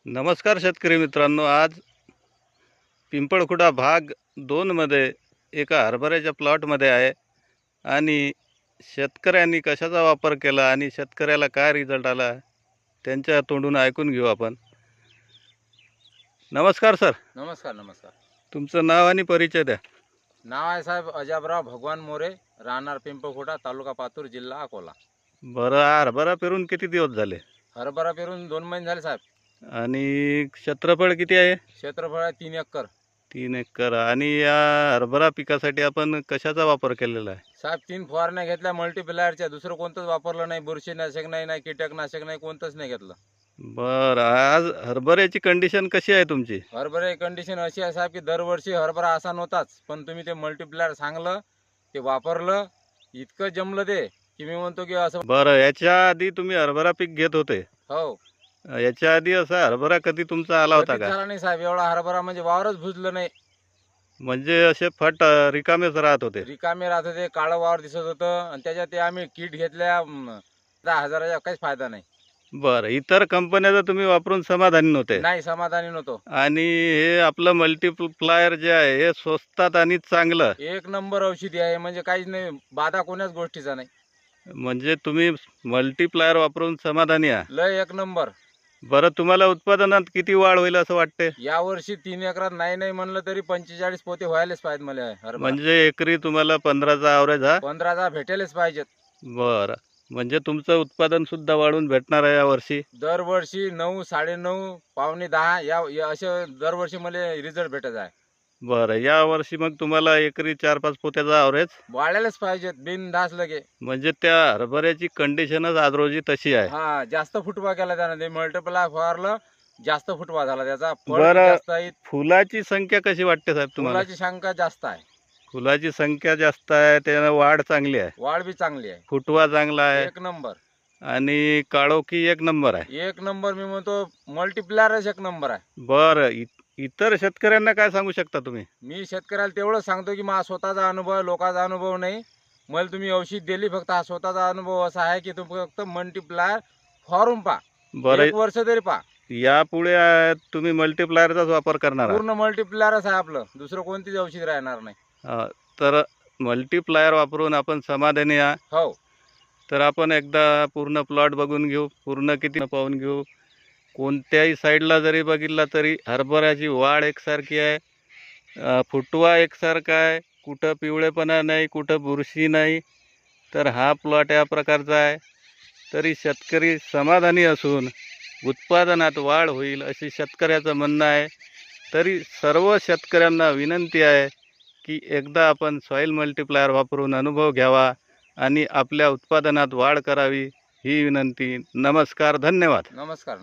नमस्कार शेतकरी मित्रांनो, आज पिंपळखुटा भाग 2 मध्ये एका हरभऱ्याच्या प्लॉटमध्ये आहे आणि शेतकऱ्यांनी कशाचा वापर केला आणि शेतकऱ्याला काय रिझल्ट आला त्यांच्या तोंडून ऐकून घेऊ आपण. नमस्कार सर. नमस्कार. तुमचं नाव आणि परिचय द्या. नाव आहे साहेब अजाबराव भगवान मोरे, राहणार पिंपळखुटा, तालुका पातूर, जिल्हा अकोला. बरं, हरभरा पेरून किती दिवस झाले हरभरा पेरून 2 महिने झाले साहेब. आणि क्षेत्रफळ किती आहे? क्षेत्रफळ आहे 3 एकर. 3 एकर. आणि या हरभरा पिकासाठी आपण कशाचा वापर केलेला आहे? साहेब 3 फवारण्या घेतल्या मल्टीप्लायरच्या. दुसरं कोणतंच वापरलं नाही. बुरशीनाशक नाही, कीटकनाशक नाही, कोणतंच नाही घेतलं. बरं, आज हरभऱ्याची कंडिशन कशी आहे तुमची? हरभऱ्याची कंडिशन अशी आहे साहेब की दरवर्षी हरभरा असा नव्हताच, पण तुम्ही ते मल्टीप्लायर सांगलं, ते वापरलं, इतकं जमलं ते की मी म्हणतो की असं. बरं, याच्या आधी तुम्ही हरभरा पीक घेत होते? हो. याच्या आधी असा हरभरा कधी तुमचा आला होता कधीच का? झाला नाही साहेब. एवढा हरभरा म्हणजे वावरच भुजलं नाही. म्हणजे असे फट रिकामेच राहत होते? रिकामे राहत होते, काळं वावर दिसत होतं आणि त्याच्यात ते आम्ही किट घेतल्या 10,000च्या. काहीच फायदा नाही. बरं, इतर कंपन्याचं तुम्ही वापरून समाधानी नव्हते? नाही, समाधानी नव्हतो. आणि हे आपलं मल्टीप्लायर जे आहे हे स्वस्तात आणि चांगलं, एक नंबर औषधी आहे, म्हणजे काहीच नाही, बाधा कोण्याच गोष्टीचा नाही. म्हणजे तुम्ही मल्टीप्लायर वापरून समाधानी आहे? लय एक नंबर. बरं, तुम्हाला उत्पादनात किती वाढ होईल असं वाटते? यावर्षी 3 एकरात नाही म्हणलं तरी 45 पोते व्हायलाच पाहिजे मला हरभरा. म्हणजे एकरी तुम्हाला 15चा ॲव्हरेज हा? 15 भेटेलच पाहिजेत. बरं, म्हणजे तुमचं उत्पादन सुद्धा वाढून भेटणार आहे यावर्षी? दरवर्षी 9, 9.5, पावणे 10 या असे दरवर्षी मला रिझल्ट भेटत आहे. बरं, यावर्षी मग तुम्हाला एकरी 4-5 पोत्याचा ॲव्हरेज वाढायलाच पाहिजेत बिनधास्त लगे. म्हणजे त्या हरभऱ्याची कंडिशनच आज रोजी तशी आहे. हा, जास्त फुटवा केला त्यानं. ते मल्टिप्लाय फवारलं, जास्त फुटवा झाला त्याचा. फळ बरं, जास्त आहे. फुलाची संख्या कशी वाटते साहेब तुम्हाला? फुलाची संख्या जास्त आहे. फुलाची संख्या जास्त आहे, त्यानं वाढ चांगली आहे, वाढ बी चांगली आहे. फुटवा चांगला आहे एक नंबर. आणि काळोखी एक नंबर आहे. एक नंबर. मी म्हणतो मल्टिप्लायरच एक नंबर आहे. बरं, इतर शेतकऱ्यांना काय सांगू शकता तुम्ही? मी शेतकऱ्याला तेवढं सांगतो की माझा स्वतःचा अनुभव, लोकांचा अनुभव नाही. मला तुम्ही औषध दिली, फक्त हा स्वतःचा अनुभव असा आहे की तुम्ही फक्त मल्टिप्लायर फवारून पहा. बरं, 1 वर्ष तरी पहा. यापुढे तुम्ही मल्टीप्लायरचाच वापर करणार आहात? पूर्ण मल्टिप्लायरच आहे आपलं, दुसरं कोणतीच औषध राहणार नाही. तर मल्टीप्लायर वापरून आपण समाधानी आहात? हो. तर आपण एकदा पूर्ण प्लॉट बघून घेऊ, पूर्ण किती पाहून घेऊ. कोणत्याही साईडला जरी बघितला तरी हरभऱ्याची वाढ एकसारखी आहे, फुटवा एकसारखा आहे, कुठं पिवळेपणा नाही, कुठं बुरशी नाही. तर हा प्लॉट या प्रकारचा आहे. तरी शेतकरी समाधानी असून उत्पादनात वाढ होईल अशी शेतकऱ्याचं म्हणणं आहे. तरी सर्व शेतकऱ्यांना विनंती आहे की एकदा आपण सॉईल मल्टीप्लायर वापरून अनुभव घ्यावा आणि आपल्या उत्पादनात वाढ करावी, ही विनंती. नमस्कार, धन्यवाद. नमस्कार.